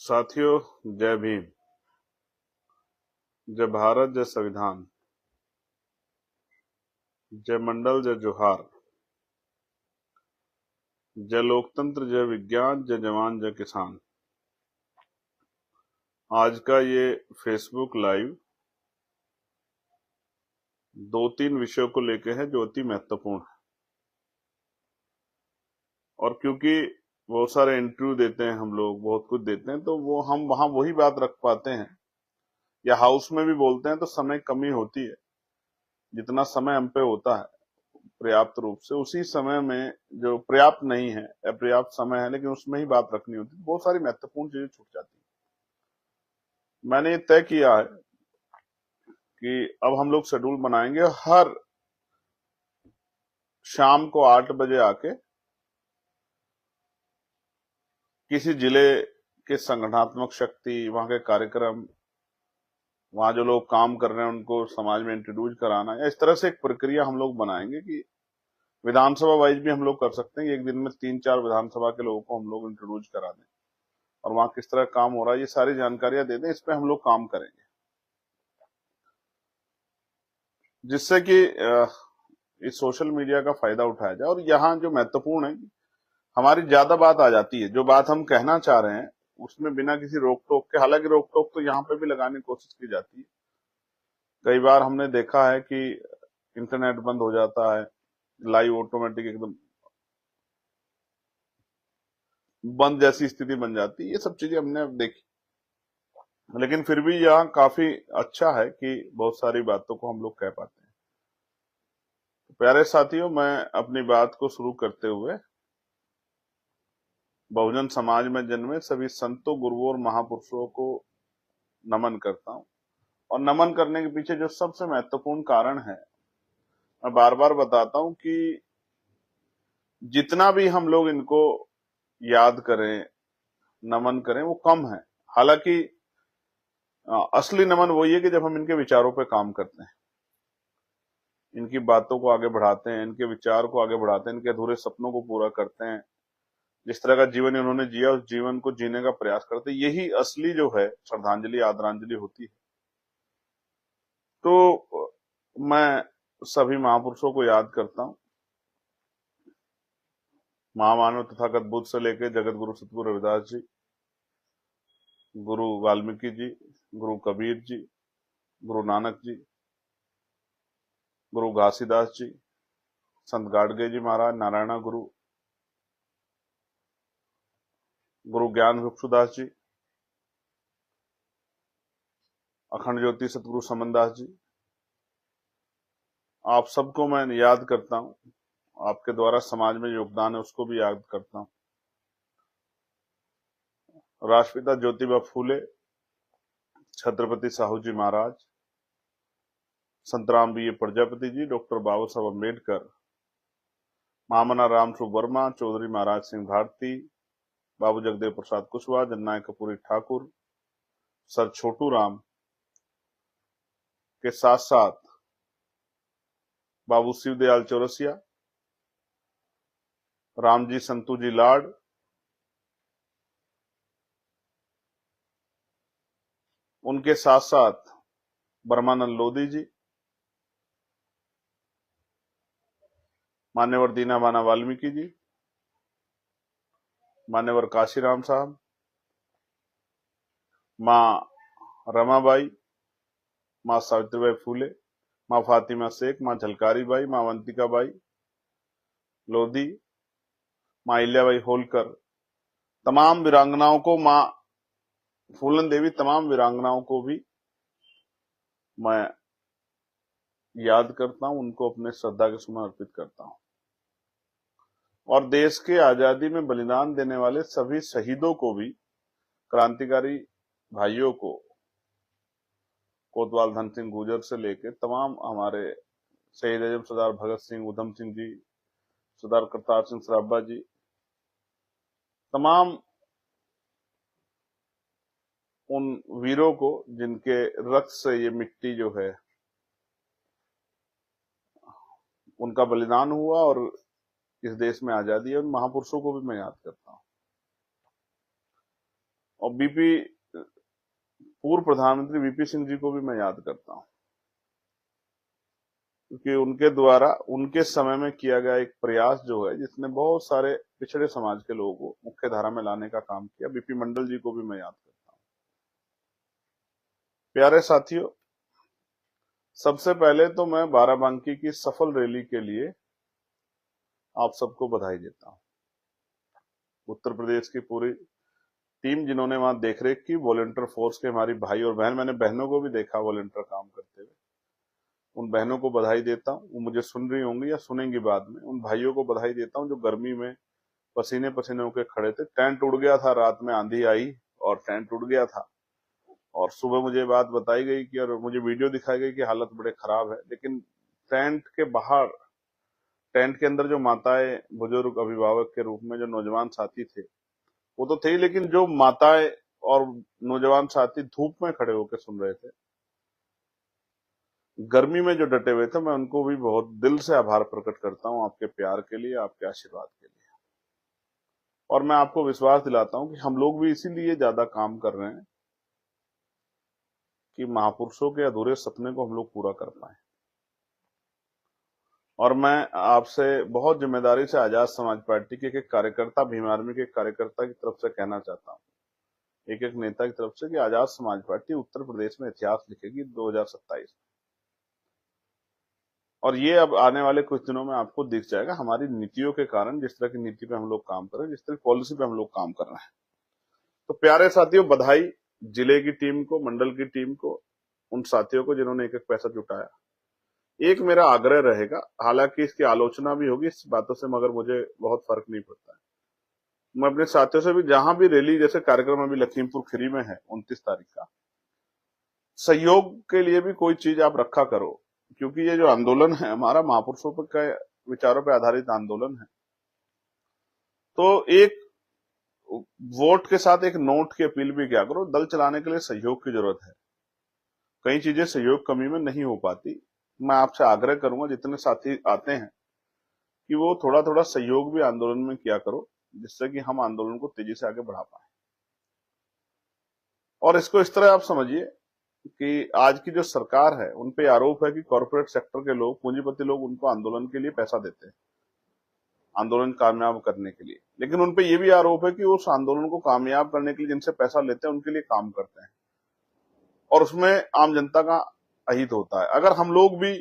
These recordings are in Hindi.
साथियों, जय भीम। जय भारत, जय संविधान, जय मंडल, जय जोहार, जय लोकतंत्र, जय विज्ञान, जय जवान, जय किसान। आज का ये फेसबुक लाइव 2-3 विषयों को लेके है जो अति महत्वपूर्ण है। और क्योंकि बहुत सारे इंटरव्यू देते हैं हम लोग, बहुत कुछ देते हैं, तो वो हम वहां वही बात रख पाते हैं, या हाउस में भी बोलते हैं तो समय कमी होती है। जितना समय हम पे होता है पर्याप्त रूप से, उसी समय में जो पर्याप्त नहीं है, अपर्याप्त समय है, लेकिन उसमें ही बात रखनी होती है, बहुत सारी महत्वपूर्ण चीजें छूट जाती है। मैंने ये तय किया है कि अब हम लोग शेड्यूल बनाएंगे, हर शाम को 8 बजे आके किसी जिले के संगठनात्मक शक्ति, वहां के कार्यक्रम, वहां जो लोग काम कर रहे हैं उनको समाज में इंट्रोड्यूस कराना, या इस तरह से एक प्रक्रिया हम लोग बनाएंगे कि विधानसभा वाइज भी हम लोग कर सकते हैं। एक दिन में 3-4 विधानसभा के लोगों को हम लोग इंट्रोड्यूस करा दें और वहां किस तरह काम हो रहा है ये सारी जानकारियां दे दें। इस पे हम लोग काम करेंगे जिससे कि इस सोशल मीडिया का फायदा उठाया जाए। और यहाँ जो महत्वपूर्ण है, हमारी ज्यादा बात आ जाती है, जो बात हम कहना चाह रहे हैं उसमें बिना किसी रोक टोक के, हालांकि रोक टोक तो यहाँ पे भी लगाने की कोशिश की जाती है। कई बार हमने देखा है कि इंटरनेट बंद हो जाता है, लाइव ऑटोमेटिक एकदम बंद जैसी स्थिति बन जाती है। ये सब चीजें हमने अब देखी, लेकिन फिर भी यहाँ काफी अच्छा है कि बहुत सारी बातों को हम लोग कह पाते हैं। प्यारे साथियों, मैं अपनी बात को शुरू करते हुए बहुजन समाज में जन्मे सभी संतों, गुरुओं और महापुरुषों को नमन करता हूं। और नमन करने के पीछे जो सबसे महत्वपूर्ण कारण है, मैं बार बार बताता हूं कि जितना भी हम लोग इनको याद करें, नमन करें, वो कम है। हालांकि असली नमन वही है कि जब हम इनके विचारों पे काम करते हैं, इनकी बातों को आगे बढ़ाते हैं, इनके विचार को आगे बढ़ाते हैं, इनके अधूरे सपनों को पूरा करते हैं, जिस तरह का जीवन इन्होंने जिया उस जीवन को जीने का प्रयास करते हैं। यही असली जो है श्रद्धांजलि, आदरांजलि होती है। तो मैं सभी महापुरुषों को याद करता हूं, महामानव तथागत बुद्ध से लेकर जगत गुरु सतगुरु रविदास जी, गुरु वाल्मीकि जी, गुरु कबीर जी, गुरु नानक जी, गुरु घासीदास जी, संत गाडगे जी महाराज, नारायणा गुरु, गुरु ज्ञान भिक्षुदास जी, अखंड ज्योति सतगुरु समनदास जी, आप सबको मैं याद करता हूं। आपके द्वारा समाज में योगदान है उसको भी याद करता हूं। राष्ट्रपिता ज्योतिबा फूले, छत्रपति साहू जी महाराज, संतराम बी प्रजापति जी, डॉक्टर बाबा साहब अम्बेडकर, महामना रामस्वरूप वर्मा, चौधरी महाराज सिंह भारती, बाबू जगदेव प्रसाद कुशवाहा, जननायक कपूरी ठाकुर, सर छोटू राम के साथ साथ बाबू शिवदयाल चौरसिया, रामजी संतू जी लाड, उनके साथ साथ ब्रह्मानंद लोधी जी, मान्यवर दीनाबाना वाल्मीकि जी, मान्यवर काशीराम साहब, मां रमाबाई, मां सावित्रीबाई फूले, मां फातिमा शेख, मां झलकारी बाई, मां अवंतिका बाई लोधी, मां इल्याबाई होलकर, तमाम वीरांगनाओं को, मां फूलन देवी, तमाम वीरांगनाओं को भी मैं याद करता हूं, उनको अपने श्रद्धा के सुमन अर्पित करता हूं। और देश के आजादी में बलिदान देने वाले सभी शहीदों को भी, क्रांतिकारी भाइयों को, कोतवाल धन सिंह गुर्जर से लेकर तमाम हमारे शहीद आजम सरदार भगत सिंह, उधम सिंह जी, सरदार करतार सिंह सराभा जी, तमाम उन वीरों को जिनके रक्त से ये मिट्टी जो है उनका बलिदान हुआ और इस देश में आजादी है, उन महापुरुषों को भी मैं याद करता हूं। और पूर्व प्रधानमंत्री वीपी सिंह जी को भी मैं याद करता हूं, क्योंकि उनके द्वारा उनके समय में किया गया एक प्रयास जो है जिसने बहुत सारे पिछड़े समाज के लोगों को मुख्य धारा में लाने का काम किया। बीपी मंडल जी को भी मैं याद करता हूं। प्यारे साथियों, सबसे पहले तो मैं बाराबंकी की सफल रैली के लिए आप सबको बधाई देता हूं। उत्तर प्रदेश की पूरी टीम जिन्होंने वहां देखरेख की, वॉलंटियर फोर्स के हमारी भाई और बहन, मैंने बहनों को भी देखा वॉलंटियर काम करते हुए, उन बहनों को बधाई देता हूं। वो मुझे सुन रही होंगी या सुनेंगी बाद में। उन भाइयों को बधाई देता हूं जो गर्मी में पसीने पसीने होकर खड़े थे। टेंट उड़ गया था, रात में आंधी आई और टेंट उड़ गया था, और सुबह मुझे बात बताई गई कि, और मुझे वीडियो दिखाई गई कि हालत बड़े खराब है, लेकिन टेंट के बाहर, टेंट के अंदर जो माताएं, बुजुर्ग, अभिभावक के रूप में जो नौजवान साथी थे वो तो थे, लेकिन जो माताएं और नौजवान साथी धूप में खड़े होकर सुन रहे थे, गर्मी में जो डटे हुए थे, मैं उनको भी बहुत दिल से आभार प्रकट करता हूं आपके प्यार के लिए, आपके आशीर्वाद के लिए। और मैं आपको विश्वास दिलाता हूं कि हम लोग भी इसीलिए ज्यादा काम कर रहे हैं कि महापुरुषों के अधूरे सपने को हम लोग पूरा कर पाए। और मैं आपसे बहुत जिम्मेदारी से आजाद समाज पार्टी के एक कार्यकर्ता, भीम आर्मी के एक कार्यकर्ता की तरफ से कहना चाहता हूं, एक एक नेता की तरफ से, कि आजाद समाज पार्टी उत्तर प्रदेश में इतिहास लिखेगी 2027। और ये अब आने वाले कुछ दिनों में आपको दिख जाएगा हमारी नीतियों के कारण, जिस तरह की नीति पे हम लोग काम कर रहे हैं, जिस तरह की पॉलिसी पे हम लोग काम कर रहे हैं। तो प्यारे साथियों, बधाई जिले की टीम को, मंडल की टीम को, उन साथियों को जिन्होंने एक एक पैसा जुटाया। एक मेरा आग्रह रहेगा, हालांकि इसकी आलोचना भी होगी इस बातों से, मगर मुझे बहुत फर्क नहीं पड़ता है। मैं अपने साथियों से भी, जहां भी रैली, जैसे कार्यक्रम अभी लखीमपुर खीरी में है 29 तारीख का, सहयोग के लिए भी कोई चीज आप रखा करो, क्योंकि ये जो आंदोलन है हमारा महापुरुषों के विचारों पर आधारित आंदोलन है। तो एक वोट के साथ एक नोट की अपील भी क्या करो, दल चलाने के लिए सहयोग की जरूरत है। कई चीजें सहयोग कमी में नहीं हो पाती। मैं आपसे आग्रह करूंगा, जितने साथी आते हैं, कि वो थोड़ा थोड़ा सहयोग भी आंदोलन में किया करो, जिससे कि हम आंदोलन को तेजी से आगे बढ़ा पाए। और इसको इस तरह आप समझिए कि आज की जो सरकार है, उन पे आरोप है कि कॉर्पोरेट सेक्टर के लोग, पूंजीपति लोग, उनको आंदोलन के लिए पैसा देते हैं, आंदोलन कामयाब करने के लिए। लेकिन उन पे ये भी आरोप है कि उस आंदोलन को कामयाब करने के लिए जिनसे पैसा लेते हैं उनके लिए काम करते हैं, और उसमें आम जनता का अहित होता है। अगर हम लोग भी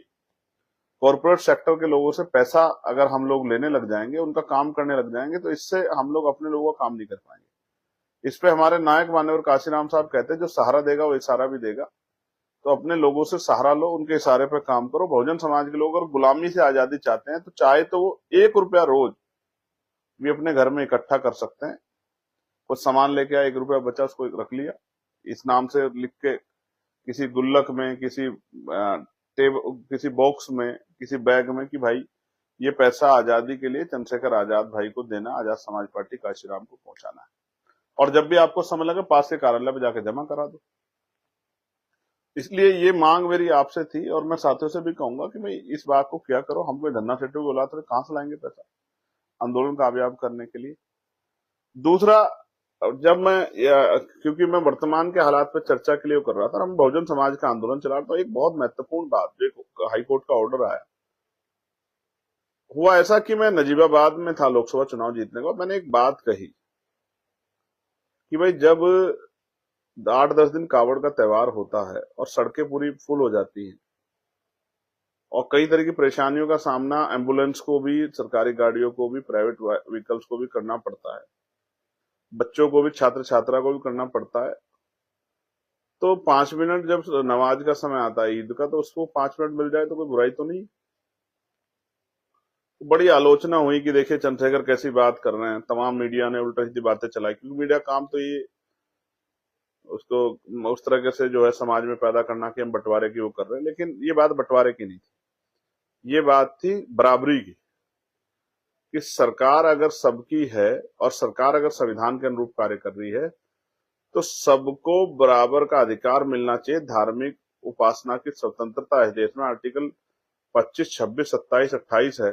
कॉर्पोरेट सेक्टर के लोगों से पैसा अगर हम लोग लेने लग जाएंगे, उनका काम करने लग जाएंगे, तो इससे हम लोग अपने लोगों का काम नहीं कर पाएंगे। इस पे हमारे नायक मान्यवर काशीराम साहब कहते हैं, जो सहारा देगा वो इशारा भी देगा। तो अपने लोगों से सहारा लो, उनके इशारे पे काम करो। बहुजन समाज के लोग अगर गुलामी से आजादी चाहते हैं, तो चाहे तो वो 1 रुपया रोज भी अपने घर में इकट्ठा कर सकते हैं। कुछ सामान लेके आए, 1 रुपया बचा, उसको रख लिया, इस नाम से लिख के किसी गुल्लक में, किसी बॉक्स में, किसी बैग में, कि भाई ये पैसा आजादी के लिए चंद्रशेखर आजाद भाई को देना, आजाद समाज पार्टी काशीराम को पहुंचाना है। और जब भी आपको समय लगे, पास के कार्यालय में जाके जमा करा दो। इसलिए ये मांग मेरी आपसे थी, और मैं साथियों से भी कहूंगा कि भाई इस बात को क्या करो। हम कोई धन्ना सेठू की औलाद, कहां से लाएंगे पैसा आंदोलन कामयाब करने के लिए। दूसरा, क्योंकि मैं वर्तमान के हालात पर चर्चा के लिए कर रहा था, हम बहुजन समाज का आंदोलन चला रहा था, एक बहुत महत्वपूर्ण बात, जो हाईकोर्ट का ऑर्डर आया, हुआ ऐसा कि मैं नजीबाबाद में था लोकसभा चुनाव जीतने के बाद। मैंने एक बात कही कि भाई जब 8-10 दिन कावड़ का त्योहार होता है और सड़कें पूरी फुल हो जाती हैं और कई तरह की परेशानियों का सामना एम्बुलेंस को भी, सरकारी गाड़ियों को भी, प्राइवेट व्हीकल्स को भी करना पड़ता है, बच्चों को भी, छात्र छात्रा को भी करना पड़ता है, तो 5 मिनट जब नमाज का समय आता है ईद का, तो उसको 5 मिनट मिल जाए तो कोई बुराई तो नहीं। बड़ी आलोचना हुई कि देखिए चंद्रशेखर कैसी बात कर रहे हैं, तमाम मीडिया ने उल्टा सीधी बातें चलाई, क्योंकि मीडिया काम तो ये उसको उस तरह से जो है समाज में पैदा करना कि हम बंटवारे की वो कर रहे हैं। लेकिन ये बात बंटवारे की नहीं थी, ये बात थी बराबरी की, कि सरकार अगर सबकी है और सरकार अगर संविधान के अनुरूप कार्य कर रही है, तो सबको बराबर का अधिकार मिलना चाहिए। धार्मिक उपासना की स्वतंत्रता है, देश में आर्टिकल 25, 26, 27, 28 है,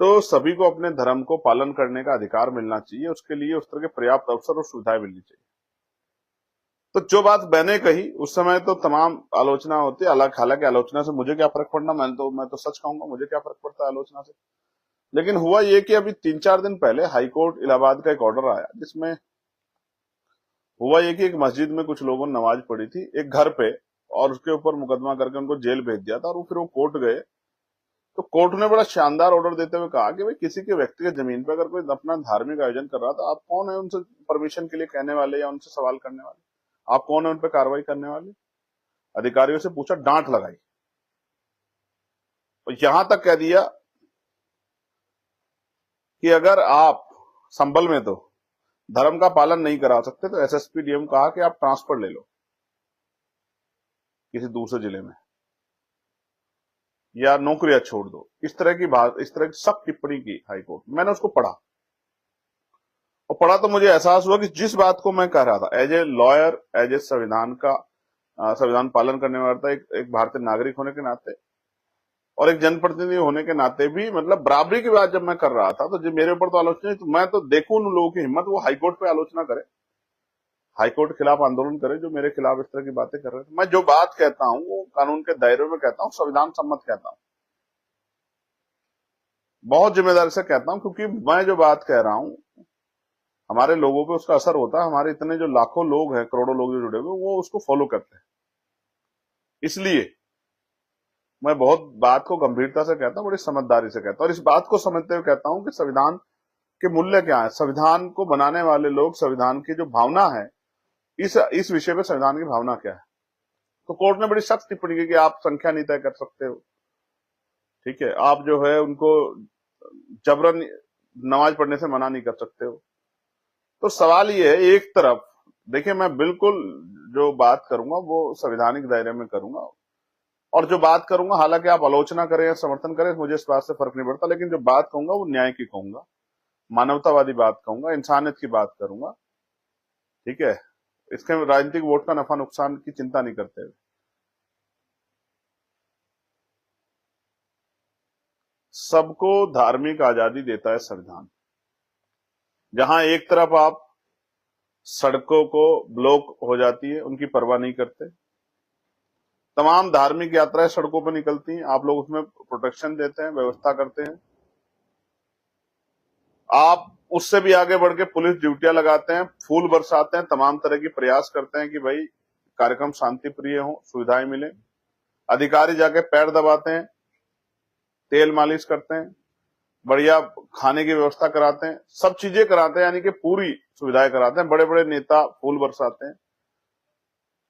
तो सभी को अपने धर्म को पालन करने का अधिकार मिलना चाहिए। उसके लिए उस तरह के पर्याप्त अवसर और सुविधाएं मिलनी चाहिए। तो जो बात मैंने कही उस समय तो तमाम आलोचना होती है, हालांकि आलोचना से मुझे क्या फर्क पड़ना, मैं तो सच कहूंगा, मुझे क्या फर्क पड़ता है आलोचना से। लेकिन हुआ ये कि अभी 3-4 दिन पहले हाईकोर्ट इलाहाबाद का एक ऑर्डर आया, जिसमें हुआ ये कि एक मस्जिद में कुछ लोगों ने नमाज पढ़ी थी एक घर पे, और उसके ऊपर मुकदमा करके उनको जेल भेज दिया था, और फिर वो कोर्ट गए। तो कोर्ट ने बड़ा शानदार ऑर्डर देते हुए कहा कि भाई किसी के व्यक्तिगत जमीन पर अगर कोई अपना धार्मिक आयोजन कर रहा था, आप कौन है उनसे परमिशन के लिए कहने वाले या उनसे सवाल करने वाले? आप कौन है उन पर कार्रवाई करने वाले? अधिकारियों से पूछा, डांट लगाई, और यहां तक कह दिया कि अगर आप संभल में तो धर्म का पालन नहीं करा सकते तो एसएसपी डीएम कहा कि आप ट्रांसफर ले लो किसी दूसरे जिले में, या नौकरियां छोड़ दो। इस तरह की सख्त टिप्पणी की हाईकोर्ट। मैंने उसको पढ़ा, और पढ़ा तो मुझे एहसास हुआ कि जिस बात को मैं कह रहा था as a lawyer, as a संविधान पालन करने वाला था, एक भारतीय नागरिक होने के नाते और एक जनप्रतिनिधि होने के नाते भी, मतलब बराबरी की बात जब मैं कर रहा था, तो जब मेरे ऊपर तो आलोचना, तो मैं तो देखूं उन लोगों की हिम्मत, वो हाईकोर्ट पे आलोचना करे, हाईकोर्ट के खिलाफ आंदोलन करे, जो मेरे खिलाफ इस तरह की बातें कर रहे थे। मैं जो बात कहता हूं वो कानून के दायरे में कहता हूं, संविधान सम्मत कहता हूं, बहुत जिम्मेदारी से कहता हूं, क्योंकि मैं जो बात कह रहा हूं हमारे लोगों पे उसका असर होता है। हमारे इतने जो लाखों लोग हैं, करोड़ों लोग जो जुड़े हुए, वो उसको फॉलो करते हैं। इसलिए मैं बहुत बात को गंभीरता से कहता हूं, बड़ी समझदारी से कहता हूं, और इस बात को समझते हुए कहता हूं कि संविधान के मूल्य क्या है, संविधान को बनाने वाले लोग, संविधान की जो भावना है, इस विषय पे संविधान की भावना क्या है। तो कोर्ट ने बड़ी सख्त टिप्पणी की कि आप संख्या नहीं तय कर सकते हो, ठीक है, आप जो है उनको जबरन नमाज पढ़ने से मना नहीं कर सकते हो। तो सवाल ये है, एक तरफ देखिए, मैं बिल्कुल जो बात करूंगा वो संवैधानिक दायरे में करूंगा, और जो बात करूंगा, हालांकि आप आलोचना करें या समर्थन करें, मुझे इस बात से फर्क नहीं पड़ता, लेकिन जो बात कहूंगा वो न्याय की कहूंगा, मानवतावादी बात कहूंगा, इंसानियत की बात करूंगा, ठीक है, इसके राजनीतिक वोट का नफा नुकसान की चिंता नहीं करते हुए। सबको धार्मिक आजादी देता है संविधान। जहां एक तरफ आप सड़कों को ब्लॉक हो जाती है, उनकी परवाह नहीं करते, तमाम धार्मिक यात्राएं सड़कों पर निकलती हैं, आप लोग उसमें प्रोटेक्शन देते हैं, व्यवस्था करते हैं, आप उससे भी आगे बढ़ के पुलिस ड्यूटियां लगाते हैं, फूल बरसाते हैं, तमाम तरह की प्रयास करते हैं कि भाई कार्यक्रम शांति प्रिय हो, सुविधाएं मिले। अधिकारी जाके पैर दबाते हैं, तेल मालिश करते हैं, बढ़िया खाने की व्यवस्था कराते हैं, सब चीजें कराते हैं, यानी कि पूरी सुविधाएं कराते हैं। बड़े बड़े नेता फूल बरसाते हैं।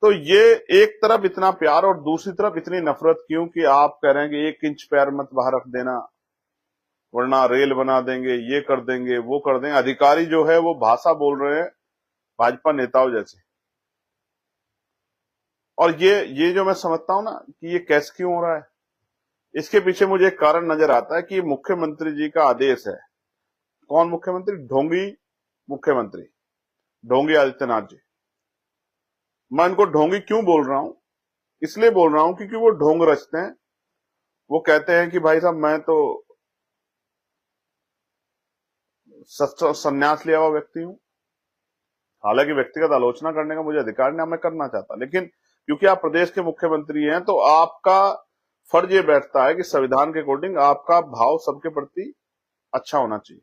तो ये एक तरफ इतना प्यार और दूसरी तरफ इतनी नफरत क्यों कि आप कह रहे हैं कि 1 इंच पैर मत बाहर रख देना, वरना रेल बना देंगे, ये कर देंगे, वो कर देंगे। अधिकारी जो है वो भाषा बोल रहे हैं भाजपा नेताओं जैसे। और ये जो मैं समझता हूं ना कि ये कैसे क्यों हो रहा है, इसके पीछे मुझे एक कारण नजर आता है कि मुख्यमंत्री जी का आदेश है। कौन मुख्यमंत्री? ढोंगी मुख्यमंत्री, ढोंगी आदित्यनाथ जी। मैं इनको ढोंगी क्यों बोल रहा हूं? इसलिए बोल रहा हूं क्योंकि वो ढोंग रचते हैं। वो कहते हैं कि भाई साहब मैं तो संन्यास लिया हुआ व्यक्ति हूं। हालांकि व्यक्तिगत आलोचना करने का मुझे अधिकार नहीं, मैं करना चाहता, लेकिन क्योंकि आप प्रदेश के मुख्यमंत्री हैं तो आपका फर्ज ये बैठता है कि संविधान के अकॉर्डिंग आपका भाव सबके प्रति अच्छा होना चाहिए,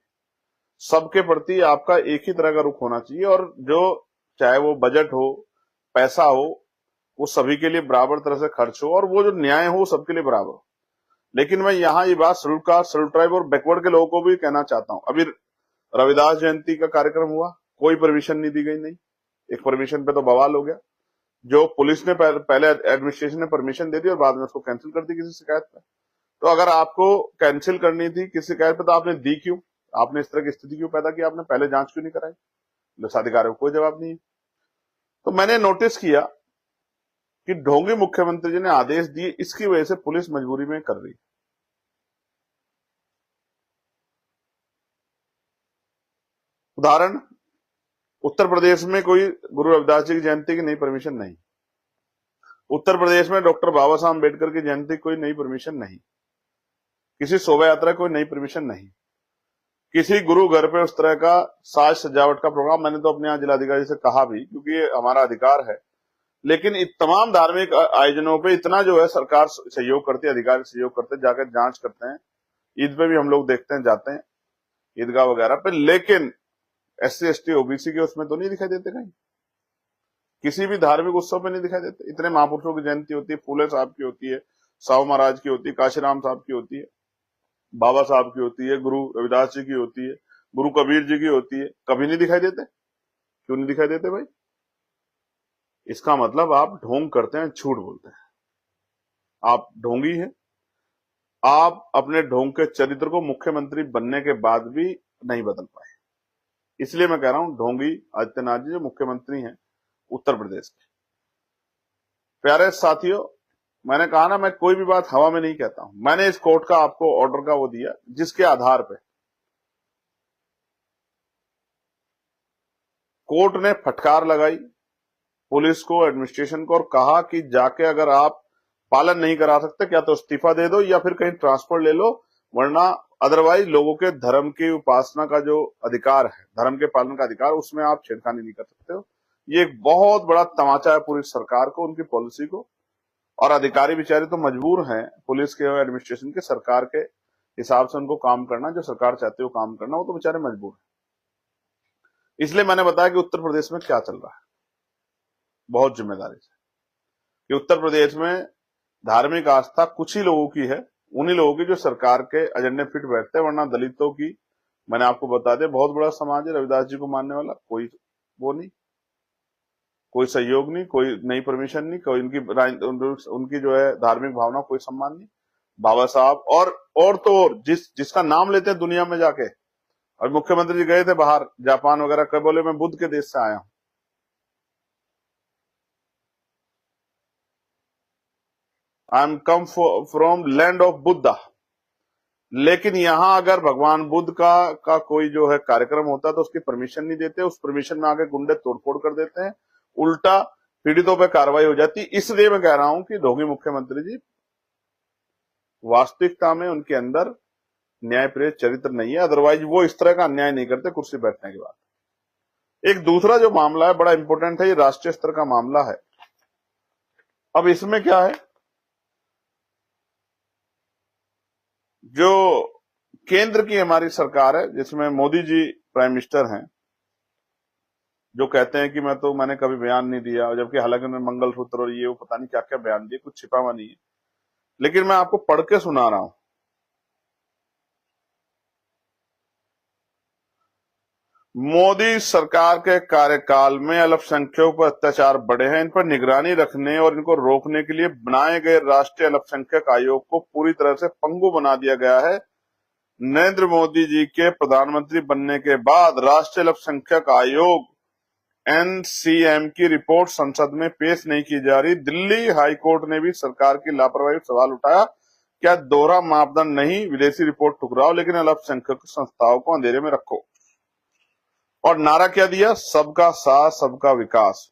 सबके प्रति आपका एक ही तरह का रुख होना चाहिए, और जो चाहे वो बजट हो, पैसा हो, वो सभी के लिए बराबर तरह से खर्च हो, और वो जो न्याय हो सबके लिए बराबर हो। लेकिन मैं यहाँ ये बात शेड्यूल कास्ट, शेड्यूल ट्राइब और बैकवर्ड के लोगों को भी कहना चाहता हूँ। अभी रविदास जयंती का कार्यक्रम हुआ, कोई परमिशन नहीं दी गई, नहीं, एक परमिशन पे तो बवाल हो गया। जो पुलिस ने पहले एडमिनिस्ट्रेशन ने परमिशन दे दी और बाद में उसको कैंसिल कर दी किसी शिकायत पे। तो अगर आपको कैंसिल करनी थी किसी शिकायत पे तो आपने दी क्यों? आपने इस तरह की स्थिति क्यों पैदा की? आपने पहले जांच क्यों नहीं कराई? अधिकारियों को कोई जवाब नहीं है। तो मैंने नोटिस किया कि ढोंगी मुख्यमंत्री जी ने आदेश दिए, इसकी वजह से पुलिस मजबूरी में कर रही है। उदाहरण, उत्तर प्रदेश में कोई गुरु रविदास जी की जयंती की नई परमिशन नहीं, उत्तर प्रदेश में डॉक्टर बाबा साहब अम्बेडकर की जयंती कोई नई परमिशन नहीं, किसी शोभा यात्रा कोई नई परमिशन नहीं, किसी गुरु घर पे उस तरह का साज सजावट का प्रोग्राम। मैंने तो अपने यहाँ जिलाधिकारी से कहा भी, क्योंकि ये हमारा अधिकार है लेकिन तमाम धार्मिक आयोजनों पे इतना जो है सरकार सहयोग करती है, अधिकारी सहयोग करते हैं, जाकर जांच करते हैं। ईद पे भी हम लोग देखते हैं, जाते हैं ईदगाह वगैरह पे, लेकिन SC ST OBC के उसमें तो नहीं दिखाई देते, कहीं किसी भी धार्मिक उत्सव में नहीं दिखाई देते। इतने महापुरुषों की जयंती होती है, फूले साहब की होती है, साहू महाराज की होती है, काशीराम साहब की होती है, बाबा साहब की होती है, गुरु रविदास जी की होती है, गुरु कबीर जी की होती है, कभी नहीं दिखाई देते। क्यों नहीं दिखाई देते भाई? इसका मतलब आप ढोंग करते हैं, झूठ बोलते हैं, आप ढोंगी हैं। आप अपने ढोंग के चरित्र को मुख्यमंत्री बनने के बाद भी नहीं बदल पाए। इसलिए मैं कह रहा हूं, ढोंगी आदित्यनाथ जी जो मुख्यमंत्री हैं उत्तर प्रदेश के। प्यारे साथियों, मैंने कहा ना, मैं कोई भी बात हवा में नहीं कहता हूं। मैंने इस कोर्ट का आपको ऑर्डर का वो दिया जिसके आधार पे कोर्ट ने फटकार लगाई पुलिस को, एडमिनिस्ट्रेशन को, और कहा कि जाके अगर आप पालन नहीं करा सकते, क्या तो इस्तीफा दे दो या फिर कहीं ट्रांसफर ले लो, वरना अदरवाइज लोगों के धर्म की उपासना का जो अधिकार है, धर्म के पालन का अधिकार, उसमें आप छेड़खानी नहीं कर सकते हो। ये एक बहुत बड़ा तमाचा है पूरी सरकार को, उनकी पॉलिसी को। और अधिकारी बेचारे तो मजबूर हैं, पुलिस के और एडमिनिस्ट्रेशन के, सरकार के हिसाब से उनको काम करना, जो सरकार चाहती है वो काम करना, वो तो बेचारे मजबूर है। इसलिए मैंने बताया कि उत्तर प्रदेश में क्या चल रहा है, बहुत जिम्मेदारी से, कि उत्तर प्रदेश में धार्मिक आस्था कुछ ही लोगों की है, उन्हीं लोगों की जो सरकार के एजेंडे फिट बैठते हैं, वरना दलितों की, मैंने आपको बता दिया, बहुत बड़ा समाज है रविदास जी को मानने वाला, कोई वो नहीं, कोई सहयोग नहीं, कोई नई परमिशन नहीं, कोई उनकी जो है धार्मिक भावना कोई सम्मान नहीं। बाबा साहब और तो और जिसका नाम लेते हैं दुनिया में जाके, और मुख्यमंत्री जी गए थे बाहर जापान वगैरह, कब बोले मैं बुद्ध के देश से आया हूं। I am come from land of Buddha. लेकिन यहां अगर भगवान बुद्ध का कोई जो है कार्यक्रम होता है तो उसकी परमिशन नहीं देते, उस परमिशन में आगे गुंडे तोड़फोड़ कर देते हैं, उल्टा पीड़ितों पर कार्रवाई हो जाती। इसलिए मैं कह रहा हूं कि ढोंगी मुख्यमंत्री जी वास्तविकता में उनके अंदर न्यायप्रिय चरित्र नहीं है, अदरवाइज वो इस तरह का अन्याय नहीं करते कुर्सी बैठने के बाद। एक दूसरा जो मामला है बड़ा इंपॉर्टेंट है, ये राष्ट्रीय स्तर का मामला है। अब इसमें क्या है, जो केंद्र की हमारी सरकार है, जिसमें मोदी जी प्राइम मिनिस्टर हैं, जो कहते हैं कि मैंने कभी बयान नहीं दिया, जबकि हालांकि उन्होंने मंगलसूत्र और ये वो पता नहीं क्या क्या बयान दिए, कुछ छिपा हुआ नहीं है। लेकिन मैं आपको पढ़ के सुना रहा हूं। मोदी सरकार के कार्यकाल में अल्पसंख्यकों पर अत्याचार बढ़े हैं। इन पर निगरानी रखने और इनको रोकने के लिए बनाए गए राष्ट्रीय अल्पसंख्यक आयोग को पूरी तरह से पंगु बना दिया गया है। नरेंद्र मोदी जी के प्रधानमंत्री बनने के बाद राष्ट्रीय अल्पसंख्यक आयोग NCM की रिपोर्ट संसद में पेश नहीं की जा रही। दिल्ली हाईकोर्ट ने भी सरकार की लापरवाही पर सवाल उठाया। क्या दोहरा मापदंड नहीं, विदेशी रिपोर्ट ठुकराओ लेकिन अल्पसंख्यक संस्थाओं को अंधेरे में रखो। और नारा क्या दिया, सबका साथ सबका विकास।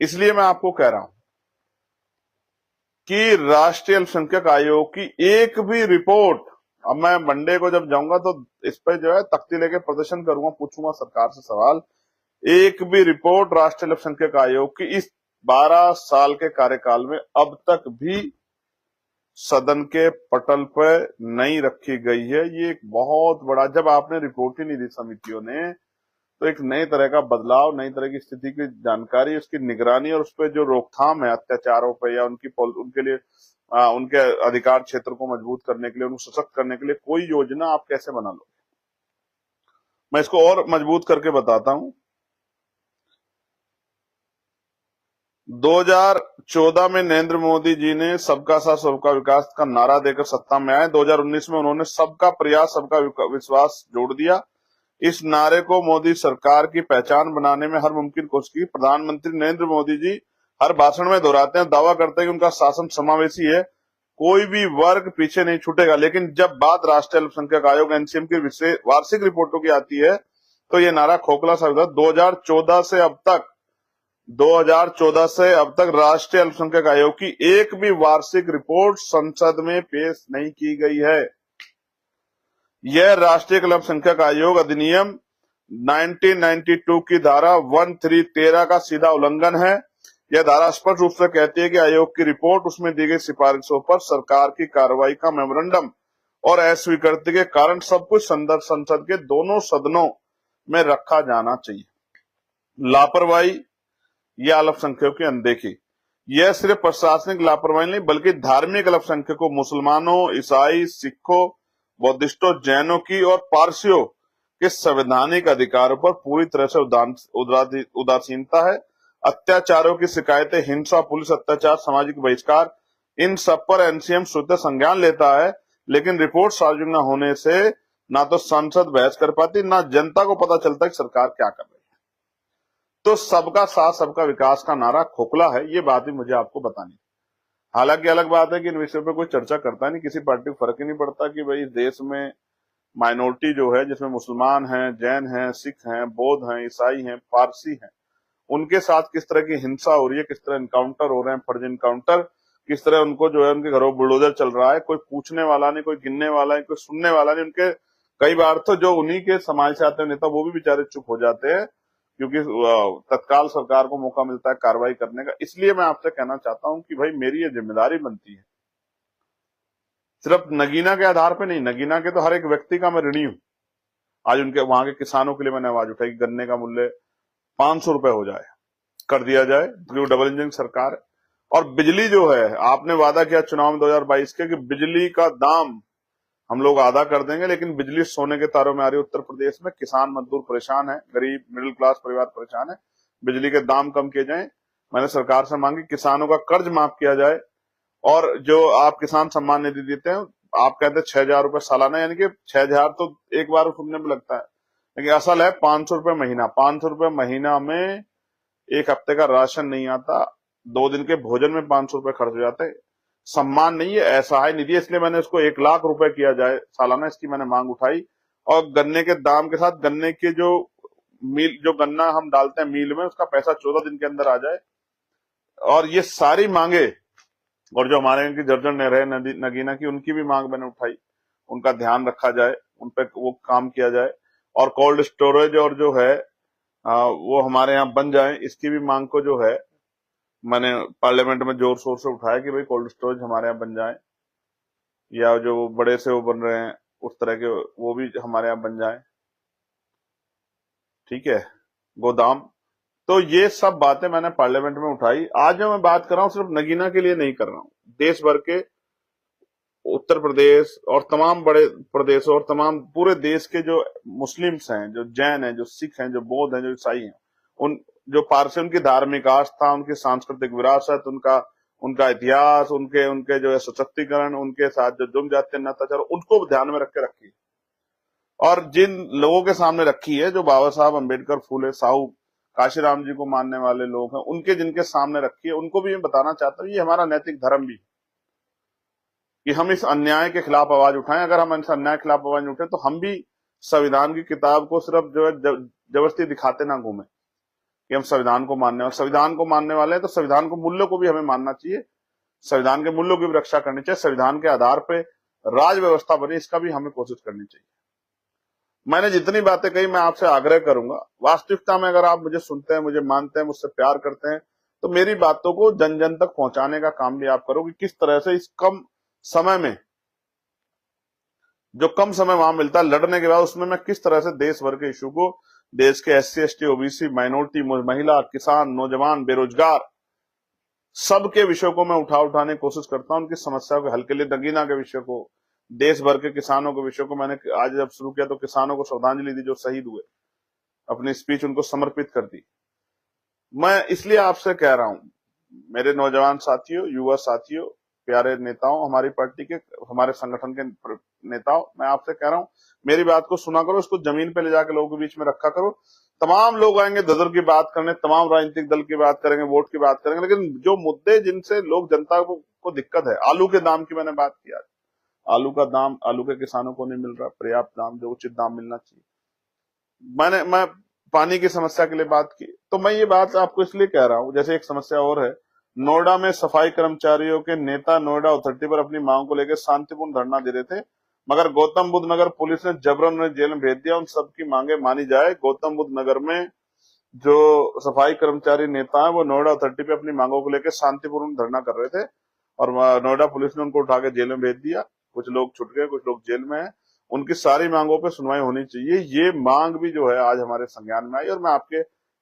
इसलिए मैं आपको कह रहा हूं कि राष्ट्रीय अल्पसंख्यक आयोग की एक भी रिपोर्ट, अब मैं मंडे को जब जाऊंगा तो इस पर जो है तख्ती लेके प्रदर्शन करूंगा, पूछूंगा सरकार से सवाल, एक भी रिपोर्ट राष्ट्रीय अल्पसंख्यक आयोग की इस 12 साल के कार्यकाल में अब तक भी सदन के पटल पर नहीं रखी गई है। ये एक बहुत बड़ा, जब आपने रिपोर्ट ही नहीं दी समितियों ने, तो एक नए तरह का बदलाव, नई तरह की स्थिति की जानकारी, उसकी निगरानी और उस पर जो रोकथाम है अत्याचारों पर, या उनके लिए उनके अधिकार क्षेत्र को मजबूत करने के लिए, उनको सशक्त करने के लिए कोई योजना आप कैसे बना लो। मैं इसको और मजबूत करके बताता हूं। 2014 में नरेंद्र मोदी जी ने सबका साथ सबका विकास का नारा देकर सत्ता में आए। 2019 में उन्होंने सबका प्रयास सबका विश्वास जोड़ दिया। इस नारे को मोदी सरकार की पहचान बनाने में हर मुमकिन कोशिश की। प्रधानमंत्री नरेंद्र मोदी जी हर भाषण में दोहराते हैं, दावा करते हैं कि उनका शासन समावेशी है, कोई भी वर्ग पीछे नहीं छूटेगा। लेकिन जब बात राष्ट्रीय अल्पसंख्यक आयोग NCM की वार्षिक रिपोर्टों की आती है तो ये नारा खोखला सा होता है। 2014 से अब तक राष्ट्रीय अल्पसंख्यक आयोग की एक भी वार्षिक रिपोर्ट संसद में पेश नहीं की गई है। यह राष्ट्रीय अल्पसंख्यक आयोग अधिनियम 1992 की धारा 1313 का सीधा उल्लंघन है। यह धारा स्पष्ट रूप से कहती है कि आयोग की रिपोर्ट, उसमें दी गई सिफारिशों पर सरकार की कार्रवाई का मेमोरेंडम और अस्वीकृति के कारण सब कुछ संसद के दोनों सदनों में रखा जाना चाहिए। लापरवाही या अल्पसंख्यकों की अनदेखी, यह सिर्फ प्रशासनिक लापरवाही नहीं बल्कि धार्मिक अल्पसंख्यकों, मुसलमानों, ईसाई, सिखों, बौद्धिस्टों, जैनों की और पारसियों के संवैधानिक अधिकारों पर पूरी तरह से उदासीनता है। अत्याचारों की शिकायतें, हिंसा, पुलिस अत्याचार, सामाजिक बहिष्कार, इन सब पर एनसीएम स्वतः संज्ञान लेता है, लेकिन रिपोर्ट सार्वजनिक न होने से ना तो संसद बहस कर पाती, ना जनता को पता चलता कि सरकार क्या कर रही है। तो सबका साथ सबका विकास का नारा खोखला है, ये बात भी मुझे आपको बतानी। हालांकि अलग बात है कि इन विषयों पे कोई चर्चा करता नहीं, किसी पार्टी को फर्क ही नहीं पड़ता कि भाई इस देश में माइनॉरिटी जो है, जिसमें मुसलमान हैं, जैन हैं, सिख हैं, बौद्ध हैं, ईसाई हैं, पारसी हैं, उनके साथ किस तरह की हिंसा हो रही है, किस तरह इनकाउंटर हो रहे हैं, फर्जी इनकाउंटर, किस तरह उनको जो है उनके घरों बुलडोजर चल रहा है, कोई पूछने वाला नहीं, कोई गिनने वाला नहीं, कोई सुनने वाला नहीं। उनके कई बार तो जो उन्हीं के समाज से आते हैं नेता, वो भी बेचारे चुप हो जाते हैं, क्योंकि तत्काल सरकार को मौका मिलता है कार्रवाई करने का। इसलिए मैं आपसे कहना चाहता हूं कि भाई मेरी ये जिम्मेदारी बनती है, सिर्फ नगीना के आधार पे नहीं, नगीना के तो हर एक व्यक्ति का मैं ऋणी हूं। आज उनके वहां के किसानों के लिए मैंने आवाज उठाई कि गन्ने का मूल्य 500 रुपए हो जाए, कर दिया जाए, क्योंकि डबल इंजन सरकार है। और बिजली जो है, आपने वादा किया चुनाव में 2022 के कि बिजली का दाम हम लोग आधा कर देंगे, लेकिन बिजली सोने के तारों में आ रही है। उत्तर प्रदेश में किसान मजदूर परेशान है, गरीब मिडिल क्लास परिवार परेशान है, बिजली के दाम कम किए जाएं। मैंने सरकार से मांगी किसानों का कर्ज माफ किया जाए, और जो आप किसान सम्मान निधि देते हैं, आप कहते हैं 6,000 रुपए सालाना, यानी कि 6,000 तो एक बार सुनने में लगता है, लेकिन असल है 500 रुपए महीना। 500 रुपए महीना में एक हफ्ते का राशन नहीं आता, 2 दिन के भोजन में 500 रुपए खर्च हो जाते हैं। सम्मान नहीं है, असहाय निधि, इसलिए मैंने इसको 1 लाख रुपए किया जाए सालाना, इसकी मैंने मांग उठाई। और गन्ने के दाम के साथ गन्ने के जो गन्ना हम डालते हैं मील में, उसका पैसा 14 दिन के अंदर आ जाए। और ये सारी मांगे, और जो हमारे यहाँ की जर्जर नहरें नगीना की, उनकी भी मांग मैंने उठाई, उनका ध्यान रखा जाए, उन पर वो काम किया जाए। और कोल्ड स्टोरेज और जो है वो हमारे यहाँ बन जाए, इसकी भी मांग को जो है मैंने पार्लियामेंट में जोर शोर से उठाया कि भाई कोल्ड स्टोरेज हमारे यहाँ बन जाए, या जो बड़े से वो बन रहे हैं उस तरह के वो भी हमारे यहाँ बन जाए, ठीक है, गोदाम। तो ये सब बातें मैंने पार्लियामेंट में उठाई। आज जो मैं बात कर रहा हूँ सिर्फ नगीना के लिए नहीं कर रहा हूँ, देश भर के, उत्तर प्रदेश और तमाम बड़े प्रदेशों और तमाम पूरे देश के जो मुस्लिम्स हैं, जो जैन हैं, जो सिख हैं, जो बौद्ध हैं, जो ईसाई हैं, उन जो पारसी, उनकी धार्मिक आस्था, उनकी सांस्कृतिक विरासत, उनका इतिहास, उनके जो है सशक्तिकरण, उनके साथ जो जुर्म जाते हैं अत्याचार, उनको ध्यान में रख के रखी। और जिन लोगों के सामने रखी है, जो बाबा साहब अम्बेडकर, फूले, साहू, काशीराम जी को मानने वाले लोग हैं, उनके जिनके सामने रखी है, उनको भी मैं बताना चाहता हूँ ये हमारा नैतिक धर्म भी कि हम इस अन्याय के खिलाफ आवाज उठाएं। अगर हम इस अन्याय के खिलाफ आवाज उठाएं तो हम भी संविधान की किताब को सिर्फ जो है जबरदस्ती दिखाते ना घूमे कि हम संविधान को मानने, और संविधान को मानने वाले हैं तो संविधान को मूल्यों को भी हमें मानना चाहिए, संविधान के मूल्यों की भी रक्षा करनी चाहिए, संविधान के आधार पर राज व्यवस्था बने, इसका भी हमें कोशिश करनी चाहिए। मैंने जितनी बातें कही, मैं आपसे आग्रह करूंगा, वास्तविकता में अगर आप मुझे सुनते हैं, मुझे मानते हैं, मुझसे प्यार करते हैं, तो मेरी बातों को जन जन तक पहुंचाने का काम भी आप करो कि किस तरह से इस कम समय में, जो कम समय वहां मिलता है लड़ने के बाद, उसमें मैं किस तरह से देश भर के इशू को, देश के SC ST OBC माइनॉरिटी, महिला, किसान, नौजवान, बेरोजगार, सबके विषयों को मैं उठाने की कोशिश करता हूं, उनकी समस्याओं के हल के लिए। नगीना के विषय को, देश भर के किसानों के विषय को मैंने आज जब शुरू किया तो किसानों को श्रद्धांजलि दी जो शहीद हुए, अपनी स्पीच उनको समर्पित कर दी। मैं इसलिए आपसे कह रहा हूं, मेरे नौजवान साथियों, युवा साथियों, प्यारे नेताओं, हमारी पार्टी के, हमारे संगठन के नेताओं, मैं आपसे कह रहा हूं मेरी बात को सुना करो, इसको जमीन पे ले जाकर लोगों के बीच में रखा करो। तमाम लोग आएंगे ददर की बात करने, तमाम राजनीतिक दल की बात करेंगे, वोट की बात करेंगे, लेकिन जो मुद्दे जिनसे लोग, जनता को दिक्कत है, आलू के दाम की मैंने बात की, आज आलू का दाम, आलू के किसानों को नहीं मिल रहा पर्याप्त दाम, जो उचित दाम मिलना चाहिए। मैं पानी की समस्या के लिए बात की, तो मैं ये बात आपको इसलिए कह रहा हूं, जैसे एक समस्या और है, नोएडा में सफाई कर्मचारियों के नेता नोएडा अथॉरिटी पर अपनी मांग को लेकर शांतिपूर्ण धरना दे रहे थे, मगर गौतम बुद्ध नगर पुलिस ने जबरन उन्हें जेल में भेज दिया। उन सबकी मांगे मानी जाए। गौतम बुद्ध नगर में जो सफाई कर्मचारी नेता है वो नोएडा अथॉरिटी पे अपनी मांगों को लेकर शांतिपूर्ण धरना कर रहे थे और नोएडा पुलिस ने उनको उठा के जेल में भेज दिया। कुछ लोग छूट गए, कुछ लोग जेल में हैं। उनकी सारी मांगों पे सुनवाई होनी चाहिए। ये मांग भी जो है आज हमारे संज्ञान में आई और मैं आपके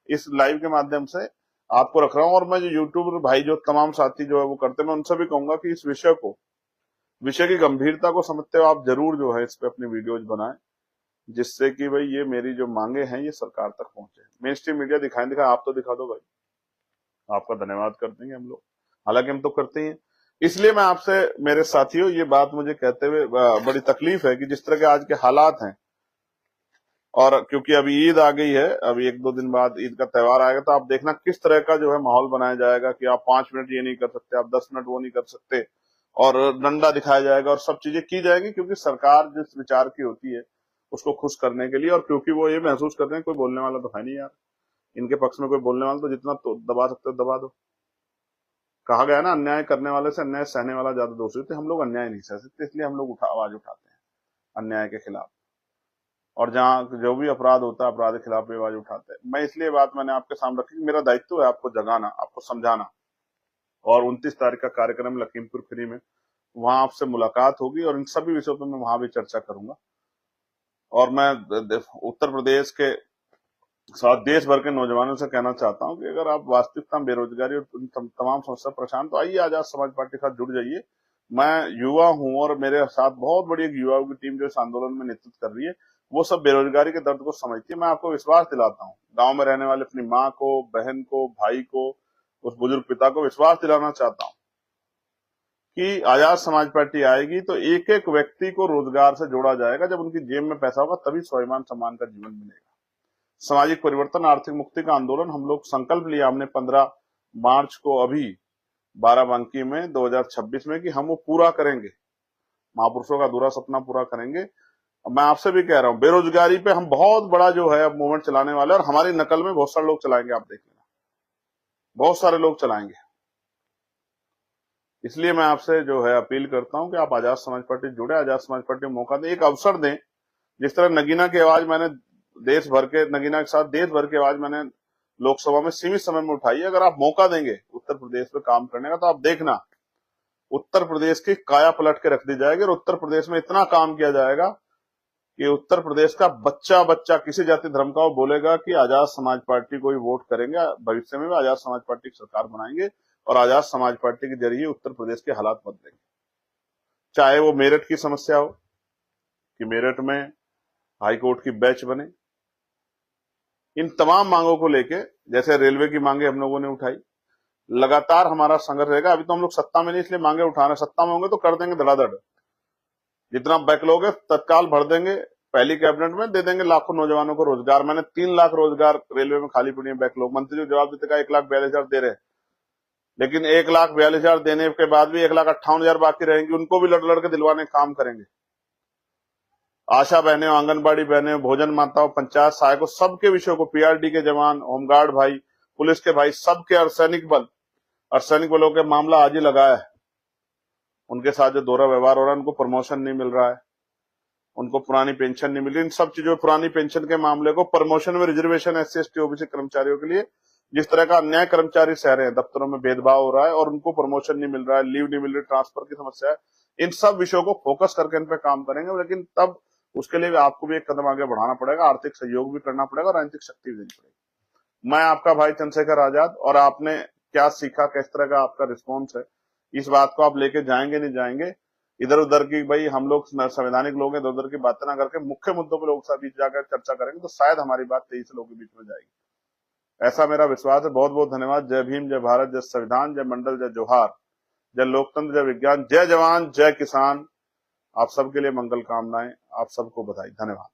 इस लाइव के माध्यम से आपको रख रहा हूँ। और मैं जो यूट्यूब भाई जो तमाम साथी जो है वो करते हैं, मैं उनसे भी कहूंगा कि इस विषय की गंभीरता को समझते हुए आप जरूर जो है इस पे अपनी वीडियोज बनाएं, जिससे कि भाई ये मेरी जो मांगे हैं ये सरकार तक पहुंचे। मेन स्ट्रीम मीडिया दिखाए आप तो दिखा दो भाई, आपका धन्यवाद कर देंगे हम लोग, हालांकि हम तो करते ही हैं। इसलिए मैं आपसे मेरे साथियों ये बात मुझे कहते हुए बड़ी तकलीफ है कि जिस तरह के आज के हालात हैं, और क्योंकि अभी ईद आ गई है, अभी 1-2 दिन बाद ईद का त्योहार आएगा, तो आप देखना किस तरह का जो है माहौल बनाया जाएगा कि आप 5 मिनट ये नहीं कर सकते, आप 10 मिनट वो नहीं कर सकते, और डंडा दिखाया जाएगा और सब चीजें की जाएगी, क्योंकि सरकार जिस विचार की होती है उसको खुश करने के लिए, और क्योंकि वो ये महसूस करते हैं कोई बोलने वाला तो है नहीं यार इनके पक्ष में, कोई बोलने वाला, तो जितना तो दबा सकते हो दबा दो। कहा गया ना, अन्याय करने वाले से अन्याय सहने वाला ज्यादा दोषी होते। हम लोग अन्याय नहीं सह सकते, इसलिए हम लोग आवाज उठाते हैं अन्याय के खिलाफ, और जहां जो भी अपराध होता है अपराध के खिलाफ भी आवाज उठाते हैं। मैं इसलिए बात मैंने आपके सामने रखी कि मेरा दायित्व है आपको जगाना, आपको समझाना। और 29 तारीख का कार्यक्रम लखीमपुर खीरी में, वहां आपसे मुलाकात होगी और इन सभी विषयों पर मैं वहां भी चर्चा करूंगा। और मैं उत्तर प्रदेश के साथ देश भर के नौजवानों से कहना चाहता हूं कि अगर आप वास्तविकता बेरोजगारी और तमाम समस्या परेशान, तो आइए आजाद समाज पार्टी के साथ जुड़ जाइए। मैं युवा हूं और मेरे साथ बहुत बड़ी एक युवाओं की टीम जो इस आंदोलन में नेतृत्व कर रही है, वो सब बेरोजगारी के दर्द को समझती है। मैं आपको विश्वास दिलाता हूँ, गांव में रहने वाले अपनी माँ को, बहन को, भाई को, उस बुजुर्ग पिता को विश्वास दिलाना चाहता हूँ कि आजाद समाज पार्टी आएगी तो एक एक व्यक्ति को रोजगार से जोड़ा जाएगा। जब उनकी जेब में पैसा होगा तभी स्वाभिमान सम्मान का जीवन मिलेगा। सामाजिक परिवर्तन, आर्थिक मुक्ति का आंदोलन हम लोग संकल्प लिया हमने 15 मार्च को अभी बाराबंकी में 2026 में कि हम वो पूरा करेंगे, महापुरुषों का अधूरा सपना पूरा करेंगे। मैं आपसे भी कह रहा हूं, बेरोजगारी पे हम बहुत बड़ा जो है अब मूवमेंट चलाने वाले हैं, और हमारी नकल में बहुत सारे लोग चलाएंगे, आप देख लेना, बहुत सारे लोग चलाएंगे। इसलिए मैं आपसे जो है अपील करता हूं कि आप आजाद समाज पार्टी जुड़े, आजाद समाज पार्टी को मौका दें, एक अवसर दें। जिस तरह नगीना की आवाज मैंने देश भर के, नगीना के साथ देश भर की आवाज मैंने लोकसभा में सीमित समय में उठाई है, अगर आप मौका देंगे उत्तर प्रदेश पे काम करने का, तो आप देखना उत्तर प्रदेश की काया पलट के रख दी जाएगी। और उत्तर प्रदेश में इतना काम किया जाएगा कि उत्तर प्रदेश का बच्चा बच्चा किसी जाति धर्म का वो बोलेगा कि आजाद समाज पार्टी को ही वोट करेंगे, भविष्य में भी आजाद समाज पार्टी की सरकार बनाएंगे और आजाद समाज पार्टी के जरिए उत्तर प्रदेश के हालात बदलेंगे। चाहे वो मेरठ की समस्या हो कि मेरठ में हाईकोर्ट की बेंच बने, इन तमाम मांगों को लेके, जैसे रेलवे की मांगे हम लोगों ने उठाई, लगातार हमारा संघर्ष रहेगा। अभी तो हम लोग सत्ता में नहीं, इसलिए मांगे उठा रहे हैं, सत्ता में होंगे तो कर देंगे धड़ाधड़, जितना बैकलॉग है तत्काल भर देंगे, पहली कैबिनेट में दे देंगे लाखों नौजवानों को रोजगार। मैंने 3 लाख रोजगार रेलवे में खाली पड़ी है बैकलॉग, मंत्री जो जवाब देते 1,42,000 दे रहे, लेकिन 1,42,000 देने के बाद भी 1,58,000 बाकी रहेंगी, उनको भी लड़ लड़ के दिलवाने काम करेंगे। आशा बहने, आंगनबाड़ी बहने, भोजन माताओं, पंचायत सहायकों, सबके विषयों को, पीआरडी के जवान, होमगार्ड भाई, पुलिस के भाई, सबके, अर्धसैनिक बल, अर्धसैनिक बलों के मामला आज ही लगाया है। उनके साथ जो दोहरा व्यवहार हो रहा है, उनको प्रमोशन नहीं मिल रहा है, उनको पुरानी पेंशन नहीं मिल रही। इन सब चीजों, पुरानी पेंशन के मामले को, प्रमोशन में रिजर्वेशन SC ST OBC कर्मचारियों के लिए जिस तरह का अन्याय कर्मचारी सह रहे हैं, दफ्तरों में भेदभाव हो रहा है और उनको प्रमोशन नहीं मिल रहा है, लीव नहीं मिल रही, ट्रांसफर की समस्या है, इन सब विषयों को फोकस करके इन पे काम करेंगे। लेकिन तब उसके लिए आपको भी एक कदम आगे बढ़ाना पड़ेगा, आर्थिक सहयोग भी करना पड़ेगा और राजनीतिक शक्ति भी देनी पड़ेगी। मैं आपका भाई चंद्रशेखर आजाद, और आपने क्या सीखा, किस तरह का आपका रिस्पॉन्स है, इस बात को आप लेके जाएंगे नहीं जाएंगे इधर उधर की, भाई हम लोग संवैधानिक लोग हैं, इधर उधर की बातें ना करके मुख्य मुद्दों पर लोगों के बीच जाकर चर्चा करेंगे, तो शायद हमारी बात 23 लोगों के बीच में जाएगी। ऐसा मेरा विश्वास है। बहुत बहुत धन्यवाद। जय भीम, जय भारत, जय संविधान, जय मंडल, जय जोहार, जय लोकतंत्र, जय विज्ञान, जय जवान, जय किसान। आप सबके लिए मंगल कामनाएं, आप सबको बधाई, धन्यवाद।